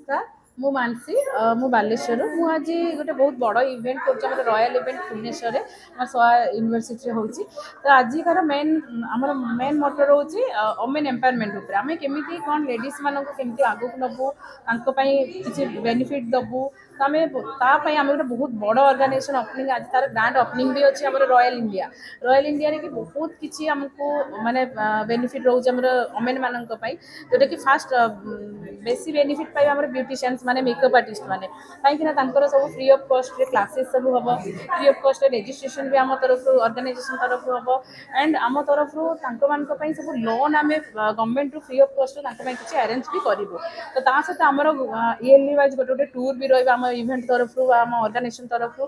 नमस्कार मु मानसी मु बालेश्वर मु आज गोटे बहुत बड़ इवेंट कर रॉयल इवेंट भुवनेश्वर में सोआ यूनिवर्सिटी होची तो आजिकार मेन आमर मेन मोटो रोचे वुमेन एम्पावरमेंट उपर आम केमी कौन लेडीज मान केमी आगक नबू किसी बेनिफिट दबू तो आम आम गोटे बहुत बड़ ऑर्गेनाइजेशन ओपनिंग आज तार ग्रांड ओपनिंग भी अच्छी रॉयल इंडिया रे कि बहुत किसी आमको माने बेनिफिट रोचे वुमेन मान जोटा कि फास्ट बेसी बेनिफिट पाइबा आम ब्यूटिशियंस माने मेकअप आर्टिस्ट माने कहीं सब फ्री ऑफ कॉस्ट रे क्लासेस सब हम फ्री ऑफ कॉस्ट रजिस्ट्रेशन भी आम तरफ ऑर्गेनाइजेशन तरफ हम एंड आम तरफ सब लोन आम गवर्नमेंट रु फ्री ऑफ कॉस्ट किसी अरेंज भी करूँ तो सहित आमर इयरली वाइज गोटे गोटे टूर भी रहा इवेंट तरफ आम ऑर्गेनाइजेशन तरफ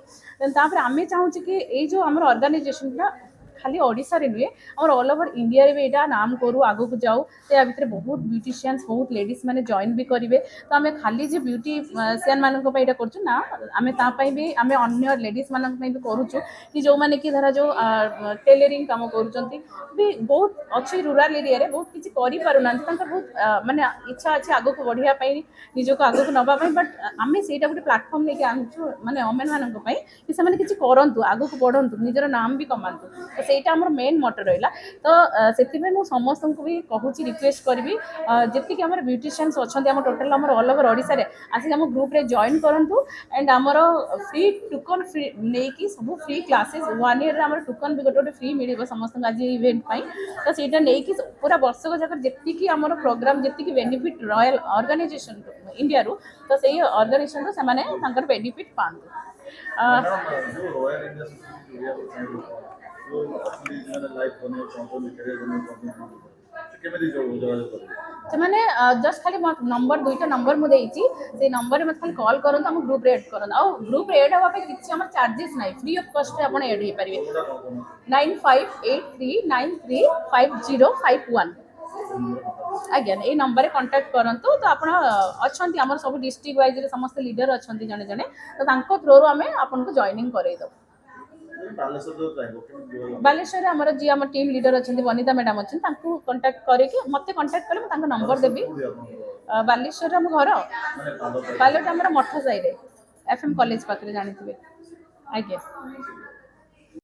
देन आम चाहूँ कि ये जो आम ऑर्गेनाइजेशन खाली ओडिशा रे नुहे और ऑल ओवर इंडिया रे भी एटा नाम करूँ आगू को जाऊ तो या भितर बहुत ब्यूटिशियंस बहुत लेडीज मैंने जॉइन भी करेंगे तो आम खाली जो ब्यूटीशियन मान करूँ ना आम भी आम अन्य लेडीज मान भी करूँ कि जो मैंने कि धरा जो टेलरिंग कम कर बहुत अच्छी रूराल एरिया रे बहुत किसी करना बहुत माने इच्छा अच्छी आग को बढ़िया निजक आग को नापी बट आम से गोटे प्लाटफर्म लेके आनुचु माने वुमेन मान कि से किसी करूँ आग को बढ़ु निजर नाम भी कमातु तो सहीटा आम मेन मोटो रहा तो से समस्त को भी कहूँ रिक्वेस्ट करी जी आम ब्यूटिशियंस अच्छा टोटाल आम ऑल ओवर ओडिशा रे आसिक आम ग्रुप रे जॉइन करूँ एंड आमर फ्री टोकन फ्री नहीं सब फ्री क्लासेस 1 ईयर आम टोकन भी गोटे फ्री मिल समस्त आज इवेंट तो सहीटा नहीं पूरा वर्षक जाक जी आम प्रोग्राम जी बेनिफिट रॉयल ऑर्गेनाइजेशन इंडिया रू तो सही ऑर्गेनाइजेशन से बेनिफिट पाते ସେମାନେ जस्ट खाली नंबर दुईटा नंबर मुझे से नंबर में खाली कॉल करूँ आम ग्रुप एड करूँ आ ग्रुप एड हाँ किसी आम चार्जेस ना फ्री ऑफ कॉस्ट आप एड हो पारे 9583935051 आज्ञा ये नंबर कांटेक्ट करूँ तो आप अच्छा आम सब डिस्ट्रिक्ट वाइज समस्त लीडर अच्छा जड़े जड़े तो थ्रो आम आपको जॉइनिंग करईदेव बालेश्वर आम जी आम टीम लीडर अच्छा वनिता मैडम अच्छी कंटाक्ट करके मत कंटाक्ट कले नंबर देवी बालेश्वर आम घर पायलट आम मठ साई एफएम कॉलेज पाखे जानी आज्ञा